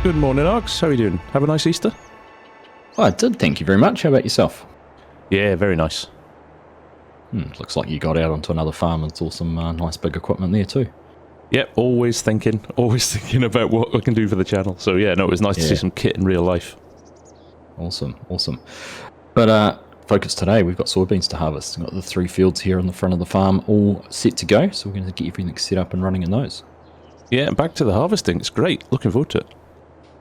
Good morning, Args. How are you doing? Have a nice Easter? Oh, I did, thank you very much. How about yourself? Yeah, very nice. Looks like you got out onto another farm and saw some nice big equipment there too. Yep, always thinking about what I can do for the channel. So yeah, no, it was nice to see some kit in real life. Awesome, awesome. But focus today, we've got soybeans to harvest. We've got the 3 fields here on the front of the farm all set to go, so we're going to get everything set up and running in those. Yeah, back to the harvesting. It's great. Looking forward to it.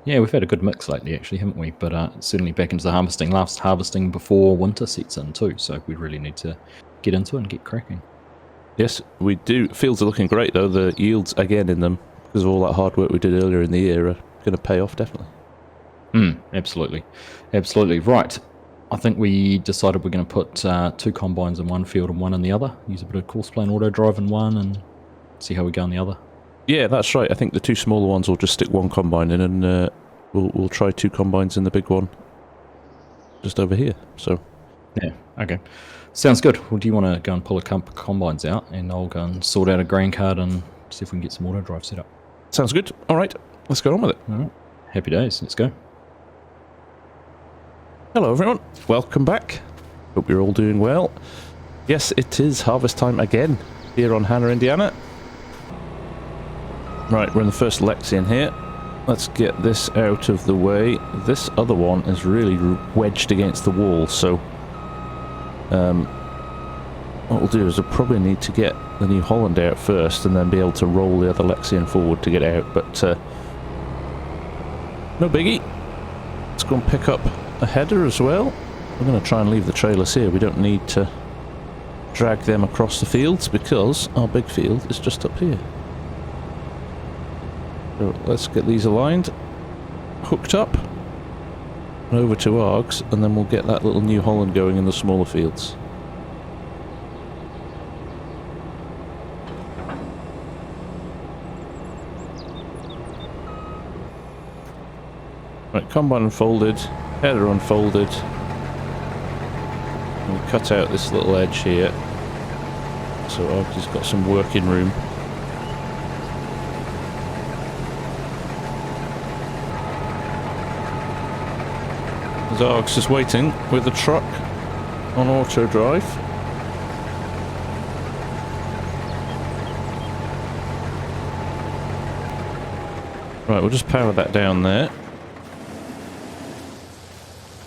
Yeah, we've had a good mix lately, actually, haven't we? But certainly back into the harvesting. Last harvesting before winter sets in too, so we really need to get into it and get cracking. Yes, we do. Fields are looking great, though. The yields, again, in them, because of all that hard work we did earlier in the year, are going to pay off, definitely. Absolutely. Absolutely. Right. I think we decided we're going to put 2 combines in one field and one in the other. Use a bit of course plane auto drive in one and see how we go in the other. Yeah, that's right. I think the 2 smaller ones will just stick 1 combine in, and we'll try 2 combines in the big one just over here. So yeah, okay. Sounds good. Well, do you want to go and pull a couple combines out, and I'll go and sort out a grain card and see if we can get some auto drive set up. Sounds good. All right, let's get on with it. All right. Happy days. Let's go. Hello, everyone. Welcome back. Hope you're all doing well. Yes, it is harvest time again here on Hanna, Indiana. Right, we're in the first Lexian here. Let's get this out of the way. This other one is really wedged against the wall, so what we'll do is we'll probably need to get the New Holland out first and then be able to roll the other Lexian forward to get out, but no biggie. Let's go and pick up a header as well. We're going to try and leave the trailers here. We don't need to drag them across the fields because our big field is just up here. So let's get these aligned, hooked up, and over to Args, and then we'll get that little New Holland going in the smaller fields. Right, combine unfolded, header unfolded, and we cut out this little edge here, so Args has got some working room. Args is waiting with the truck on auto drive. Right, we'll just power that down there.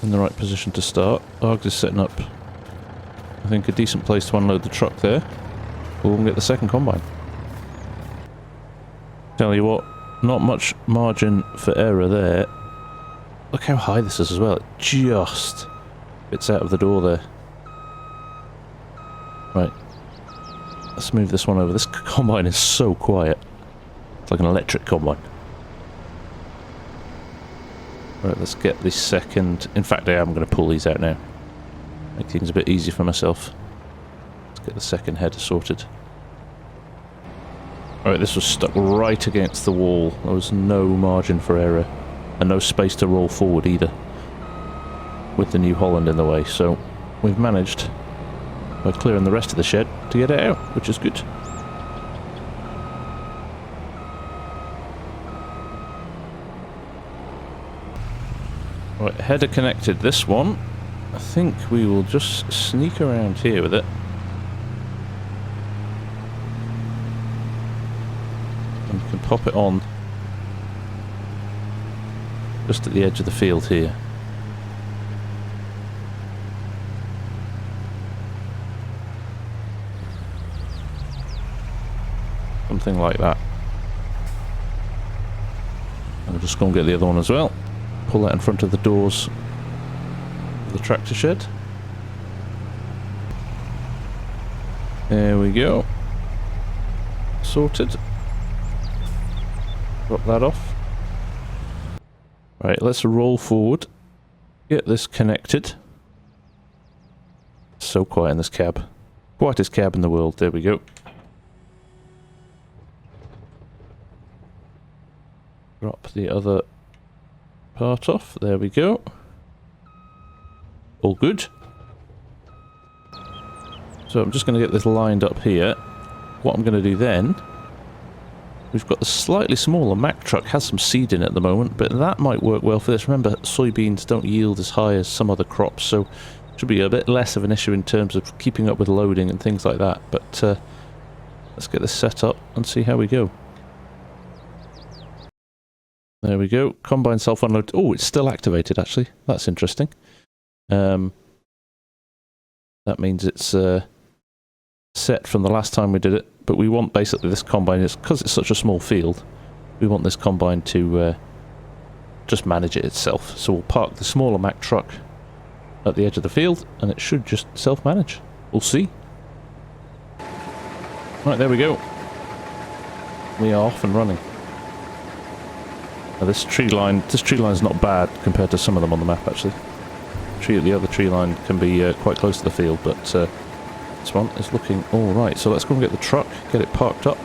In the right position to start. Args is setting up, I think, a decent place to unload the truck there. We'll get the second combine. Tell you what, not much margin for error there. Look how high this is as well. It just fits out of the door there. Right. Let's move this one over. This combine is so quiet. It's like an electric combine. Right, let's get the second... In fact, I am going to pull these out now. Make things a bit easier for myself. Let's get the second header sorted. Alright, this was stuck right against the wall. There was no margin for error. And no space to roll forward either, with the New Holland in the way, so we've managed, by clearing the rest of the shed, to get it out, which is good. Right, header connected. This one, I think we will just sneak around here with it. And we can pop it on just at the edge of the field here. Something like that. And we'll just go and get the other one as well. Pull that in front of the doors of the tractor shed. There we go. Sorted. Drop that off. Right, let's roll forward, get this connected. So quiet in this cab. Quietest cab in the world, there we go. Drop the other part off, there we go. All good. So I'm just going to get this lined up here. What I'm going to do then We've got the slightly smaller Mack truck, has some seed in it at the moment, but that might work well for this. Remember, soybeans don't yield as high as some other crops, so should be a bit less of an issue in terms of keeping up with loading and things like that. But let's get this set up and see how we go. There we go. Combine self-unload. Oh, it's still activated, actually. That's interesting. That means it's set from the last time we did it. But we want basically this combine, because it's such a small field, we want this combine to just manage it itself. So we'll park the smaller Mack truck at the edge of the field, and it should just self-manage. We'll see. Right, there we go. We are off and running. Now this tree line is not bad compared to some of them on the map, actually. The other tree line can be quite close to the field, but this one is looking all right. So let's go and get the truck, get it parked up,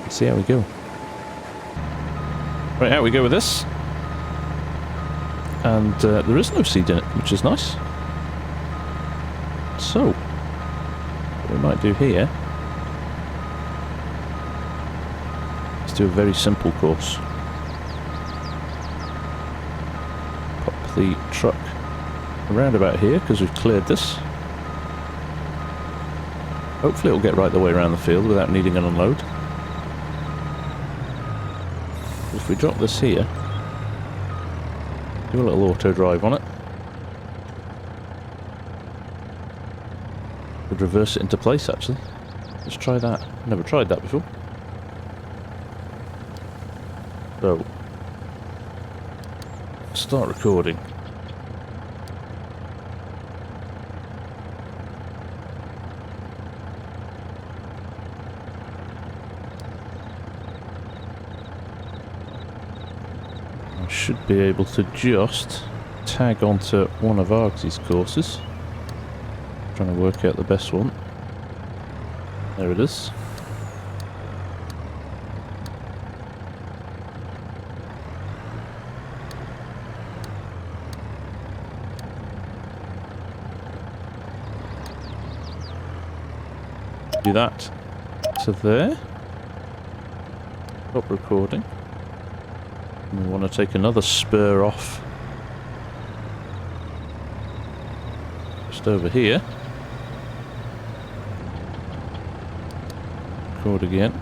and see how we go. Right, out we go with this. And there is no seed in it, which is nice. So, what we might do here, let's do a very simple course. Pop the truck around about here, because we've cleared this. Hopefully it'll get right the way around the field without needing an unload. If we drop this here, do a little auto drive on it, could reverse it into place actually. Let's try that. Never tried that before. So, start recording. Should be able to just tag onto one of Argsy's courses. Trying to work out the best one. There it is. Do that to there. Stop recording. We want to take another spur off just over here. Record again.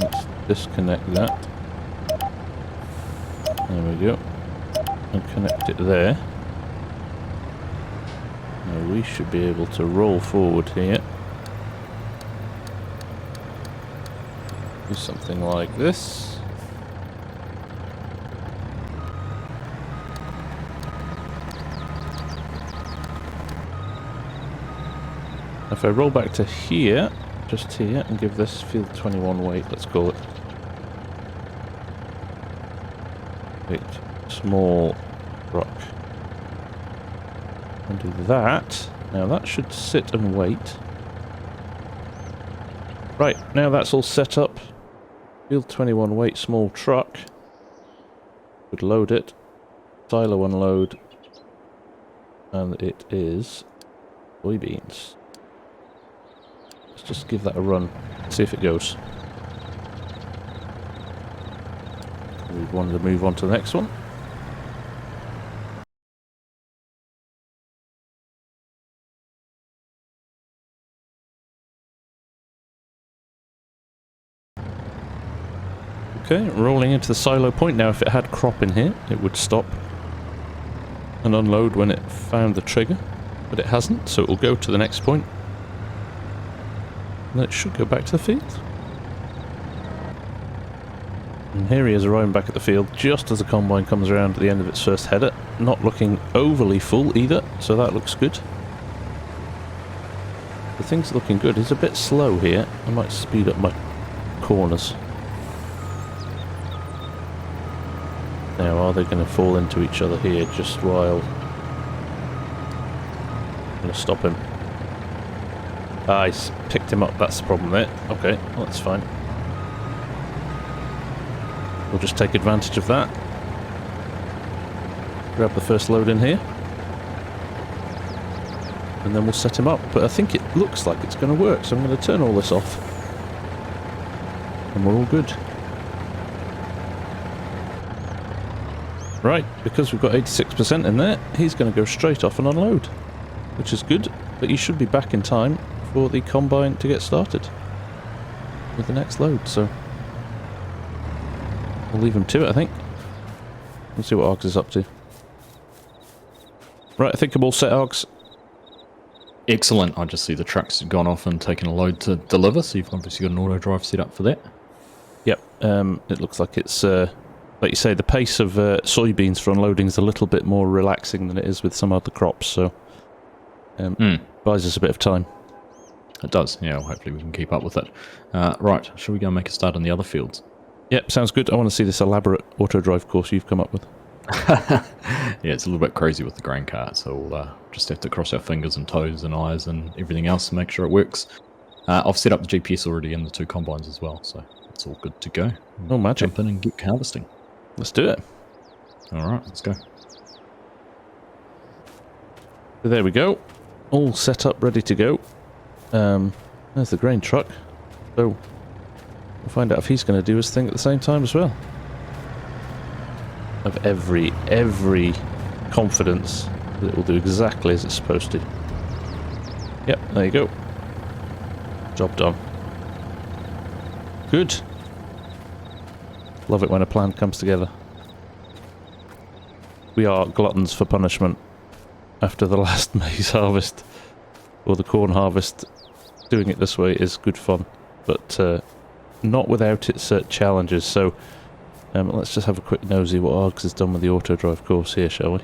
Let's disconnect that. There we go. And connect it there. Now we should be able to roll forward here. Do something like this. If I roll back to here, just here, and give this field 21 weight, let's call it. Wait, small rock. And do that. Now that should sit and wait. Right, now that's all set up. Field 21 weight, small truck. Would load it. Silo unload. And it is soybeans. Let's just give that a run, see if it goes. We wanted to move on to the next one. Okay, rolling into the silo point. Now if it had crop in here, it would stop and unload when it found the trigger, but it hasn't, so it will go to the next point. And then it should go back to the field. And here he is arriving back at the field just as the combine comes around at the end of its first header. Not looking overly full either, so that looks good. The thing's looking good. It's a bit slow here. I might speed up my corners. Now, are they going to fall into each other here just while... I'm going to stop him. Ah, he's picked him up, that's the problem there. Okay, well, that's fine. We'll just take advantage of that. Grab the first load in here. And then we'll set him up. But I think it looks like it's going to work, so I'm going to turn all this off. And we're all good. Right, because we've got 86% in there, he's going to go straight off and unload, which is good, but he should be back in time for the combine to get started with the next load, so we'll leave him to it, I think. Let's see what Args is up to. Right, I think I'm all set, Args. Excellent. I just see the truck's gone off and taken a load to deliver, so you've obviously got an auto drive set up for that. Yep, it looks like it's, like you say, the pace of soybeans for unloading is a little bit more relaxing than it is with some other crops, so buys us a bit of time. It does, yeah, well, hopefully we can keep up with it. Right, shall we go and make a start on the other fields? Yep, sounds good. I want to see this elaborate auto drive course you've come up with. Yeah, it's a little bit crazy with the grain cart, so we'll just have to cross our fingers and toes and eyes and everything else to make sure it works. I've set up the GPS already in the 2 combines as well, so it's all good to go. Oh, magic. Jump in and get harvesting. Let's do it. Alright, let's go. So there we go. All set up, ready to go. There's the grain truck. So we'll find out if he's going to do his thing at the same time as well. I have every confidence that it will do exactly as it's supposed to. Yep, there you go. Job done. Good. Love it when a plan comes together. We are gluttons for punishment after the last maize harvest, or the corn harvest. Doing it this way is good fun, but not without its challenges. So let's just have a quick nosy what Args has done with the auto drive course here, shall we?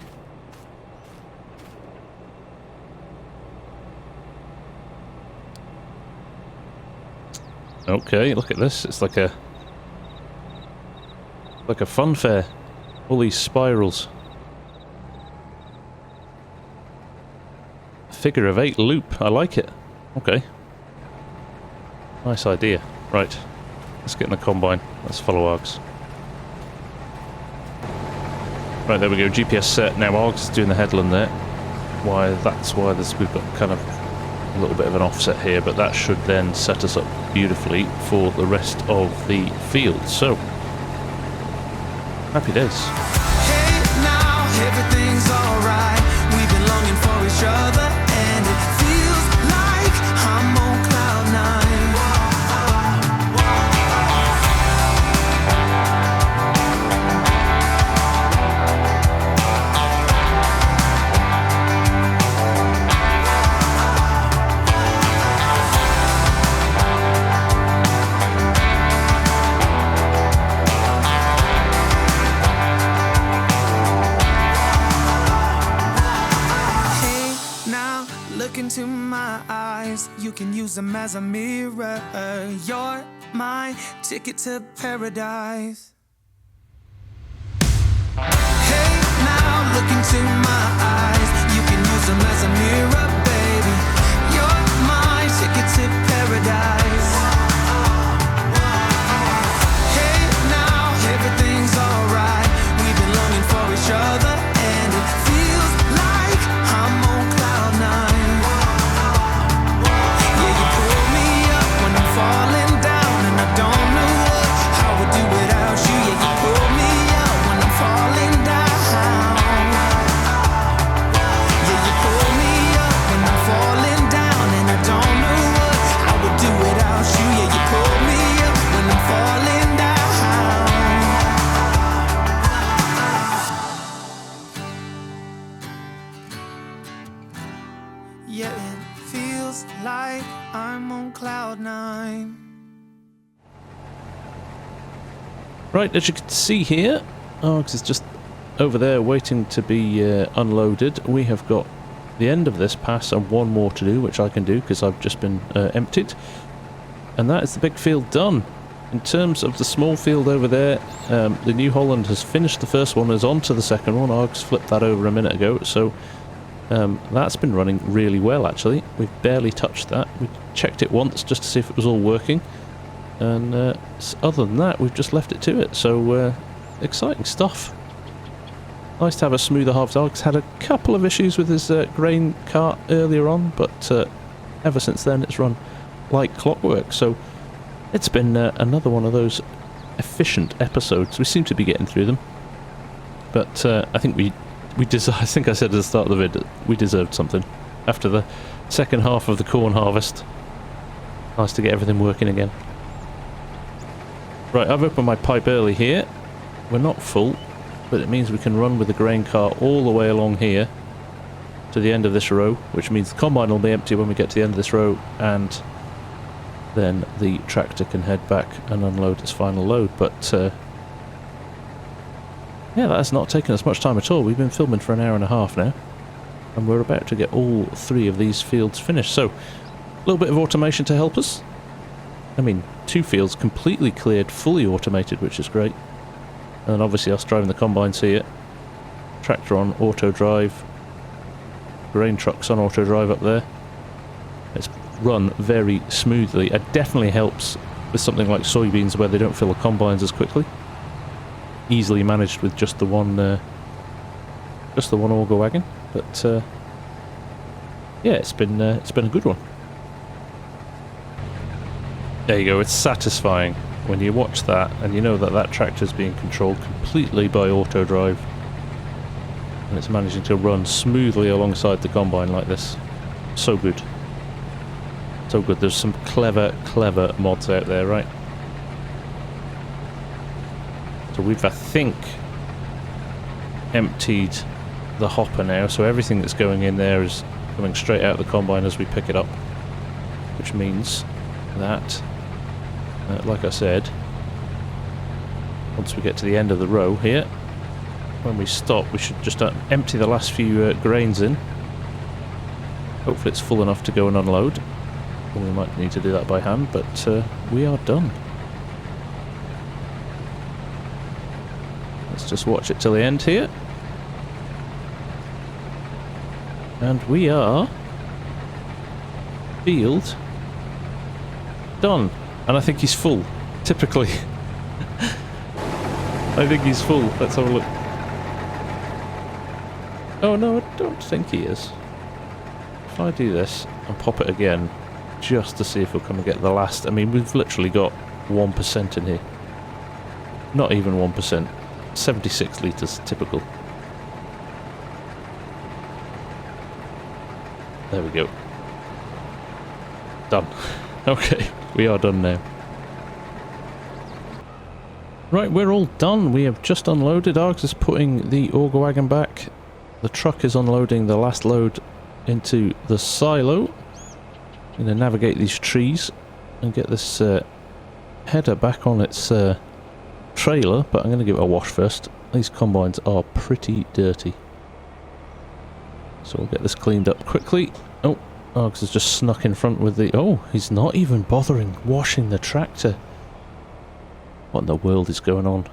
Okay, look at this. It's like a fun fair. All these spirals. Figure of 8 loop. I like it. Okay. Nice idea. Right. Let's get in the combine. Let's follow Args. Right, there we go. GPS set. Now Args is doing the headland there. That's why we've got kind of a little bit of an offset here, but that should then set us up beautifully for the rest of the field. So, happy days. Hey now, everything's alright. We've been longing for each other, and it feels like I'm on cloud 9. Look into my eyes, you can use them as a mirror. You're my ticket to paradise. Hey, now look into my eyes, you can use them as a mirror, baby. You're my ticket to paradise. Hey, now everything's alright. We've been longing for each other, and it feels like I'm on cloud 9. Falling down and I don't know how I would do without you. Yeah, you pull me up when I'm falling down. Yeah, you pull me up when I'm falling down, and I don't know how I would do without you. Yeah, you pull me up when I'm falling down. Yeah, it feels like I'm on cloud 9. Right, as you can see here, Args is just over there waiting to be unloaded. We have got the end of this pass and one more to do, which I can do because I've just been emptied. And that is the big field done. In terms of the small field over there, the New Holland has finished the first one, is on to the second one. Args flipped that over a minute ago, so that's been running really well actually. We've barely touched that. We checked it once just to see if it was all working. And other than that, we've just left it to it. So, exciting stuff. Nice to have a smoother harvest. Alex had a couple of issues with his grain cart earlier on, but ever since then it's run like clockwork. So, It's been another one of those efficient episodes. We seem to be getting through them. But I think I think I said at the start of the vid, we deserved something. After the second half of the corn harvest. Nice to get everything working again. Right, I've opened my pipe early here. We're not full, but it means we can run with the grain car all the way along here to the end of this row, which means the combine will be empty when we get to the end of this row, and then the tractor can head back and unload its final load. But yeah, that has not taken us much time at all. We've been filming for an hour and a half now, and we're about to get all 3 of these fields finished. So, a little bit of automation to help us. I mean, 2 fields completely cleared, fully automated, which is great. And then obviously us driving the combines here. Tractor on auto drive. Grain trucks on auto drive up there. It's run very smoothly. It definitely helps with something like soybeans where they don't fill the combines as quickly. Easily managed with just the one auger wagon. But yeah, it's been a good one. There you go, it's satisfying when you watch that and you know that that tractor is being controlled completely by auto drive and it's managing to run smoothly alongside the combine like this. So good. So good. There's some clever mods out there, right? So we've, I think, emptied the hopper now, so everything that's going in there is coming straight out of the combine as we pick it up, which means that like I said, once we get to the end of the row here, when we stop we should just empty the last few grains in. Hopefully it's full enough to go and unload, or we might need to do that by hand, but we are done. Let's just watch it till the end here. And we are field done. And I think he's full. Typically. I think he's full. Let's have a look. Oh no, I don't think he is. If I do this and pop it again, just to see if we'll come and get the last... I mean, we've literally got 1% in here. Not even 1%. 76 litres, typical. There we go. Done. Okay, we are done now. Right, we're all done. We have just unloaded. Args is putting the auger wagon back. The truck is unloading the last load into the silo. I'm going to navigate these trees and get this header back on its trailer, but I'm going to give it a wash first. These combines are pretty dirty. So we'll get this cleaned up quickly. Oh, Args has just snuck in front with the... Oh, he's not even bothering washing the tractor. What in the world is going on?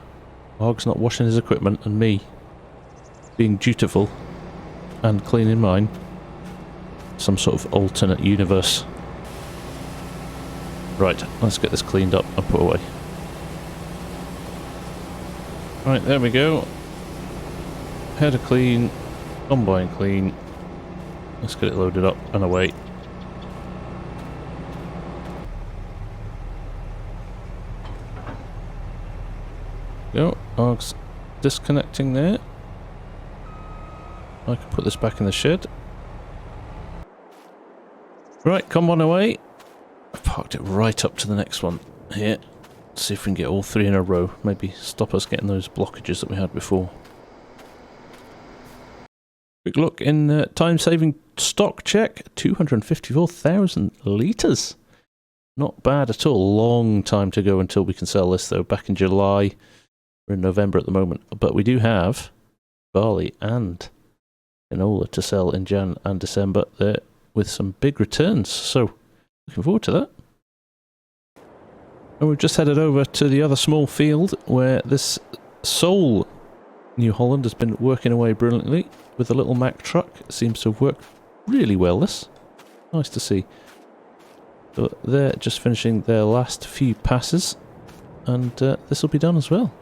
Args not washing his equipment and me being dutiful and cleaning mine. Some sort of alternate universe. Right, let's get this cleaned up and put away. Right, there we go. Header clean, combine clean. Let's get it loaded up and away. Go, Arg's disconnecting there. I can put this back in the shed. Right, come on away. I've parked it right up to the next one here. Let's see if we can get all 3 in a row. Maybe stop us getting those blockages that we had before. Quick look in time-saving stock check. 254,000 litres. Not bad at all. Long time to go until we can sell this though. Back in July. We're in November at the moment. But we do have barley and canola to sell in Jan and December there with some big returns. So, looking forward to that. And we've just headed over to the other small field where this sole New Holland has been working away brilliantly with a little Mack truck. It seems to have worked really well, this. Nice to see. So they're just finishing their last few passes and this will be done as well.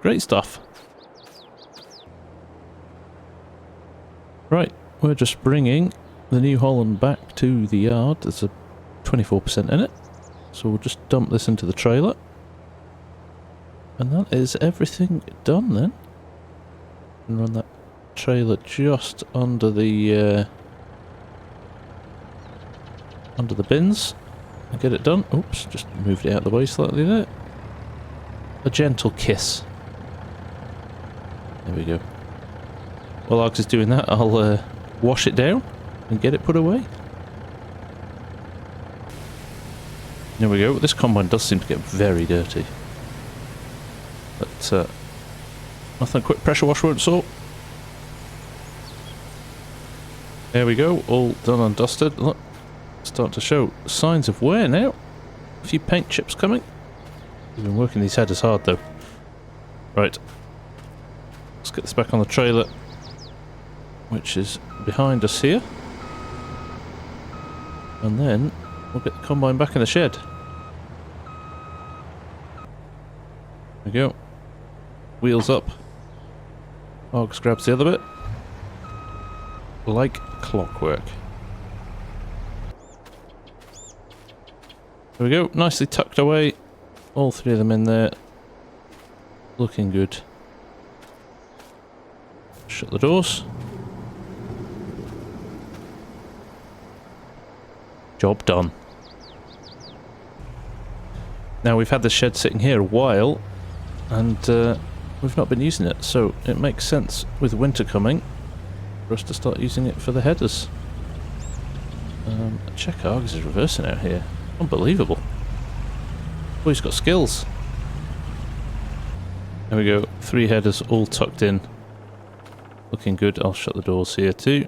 Great stuff. Right, we're just bringing the New Holland back to the yard. There's a 24% in it. So we'll just dump this into the trailer. And that is everything done then. And run that trailer just under the bins and get it done. Oops, just moved it out of the way slightly there. A gentle kiss. There we go. While Args is doing that, I'll wash it down and get it put away. There we go. This combine does seem to get very dirty. But nothing a quick pressure wash won't sort. There we go. All done and dusted. Look, starting to show signs of wear now. A few paint chips coming. We've been working these headers hard though. Right. Let's get this back on the trailer, which is behind us here. And then we'll get the combine back in the shed. There we go. Wheels up. Args grabs the other bit. Like clockwork. There we go. Nicely tucked away. All three of them in there. Looking good. Shut the doors. Job done. Now we've had the shed sitting here a while and we've not been using it, so it makes sense with winter coming for us to start using it for the headers. Check Args is reversing out here. Unbelievable. Oh, he's got skills. There we go. 3 headers all tucked in. Looking good. I'll shut the doors here too.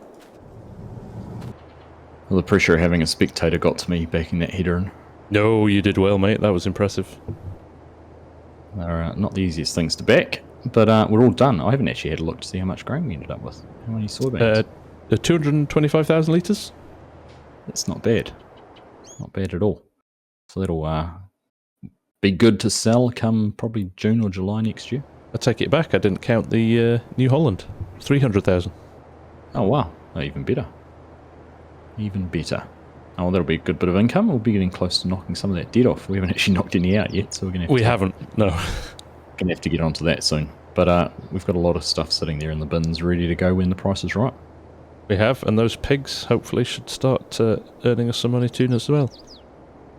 Well, the pressure of having a spectator got to me backing that header in. No, you did well, mate. That was impressive. They're not the easiest things to back, but we're all done. I haven't actually had a look to see how much grain we ended up with. How many soybeans? 225,000 litres? That's not bad. Not bad at all. So that'll be good to sell come probably June or July next year. I take it back. I didn't count the New Holland. 300,000. Oh, wow. Oh, even better. Even better. Oh, well, that'll be a good bit of income. We'll be getting close to knocking some of that debt off. We haven't actually knocked any out yet, so we're going to have We haven't, no. Going to have to get onto that soon. But we've got a lot of stuff sitting there in the bins ready to go when the price is right. We have, and those pigs hopefully should start earning us some money too as well.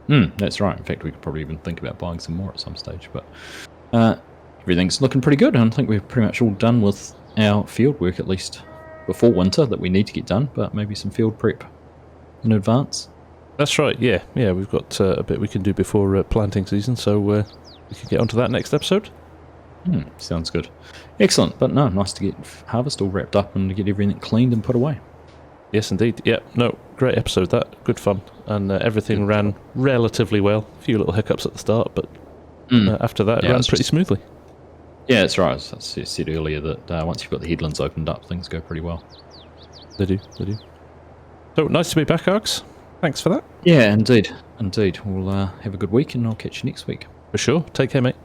That's right. In fact, we could probably even think about buying some more at some stage. But everything's looking pretty good, and I think we're pretty much all done with our field work, at least before winter, that we need to get done, but maybe some field prep in advance. That's right, yeah. Yeah, we've got a bit we can do before planting season, so we can get onto that next episode. Sounds good. Excellent. But no, nice to get harvest all wrapped up and to get everything cleaned and put away. Yes, indeed. Yeah, no, great episode that. Good fun. And everything ran relatively well. A few little hiccups at the start, but after that, it ran pretty smoothly. Yeah, that's right. As I said earlier, that once you've got the headlands opened up, things go pretty well. They do, they do. So, nice to be back, Args. Thanks for that. Yeah, indeed. Indeed. We'll have a good week, and I'll catch you next week. For sure. Take care, mate.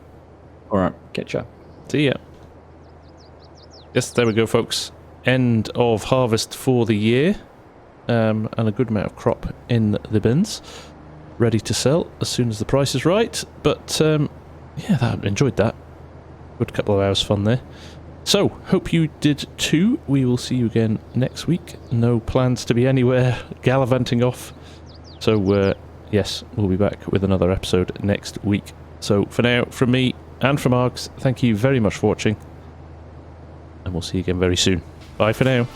All right, catch up. See ya. Yes, there we go, folks. End of harvest for the year. And a good amount of crop in the bins. Ready to sell as soon as the price is right. But, yeah, enjoyed that. Good couple of hours fun there. So, hope you did too. We will see you again next week. No plans to be anywhere gallivanting off. So, yes, we'll be back with another episode next week. So, for now, from me and from Args, thank you very much for watching. And we'll see you again very soon. Bye for now.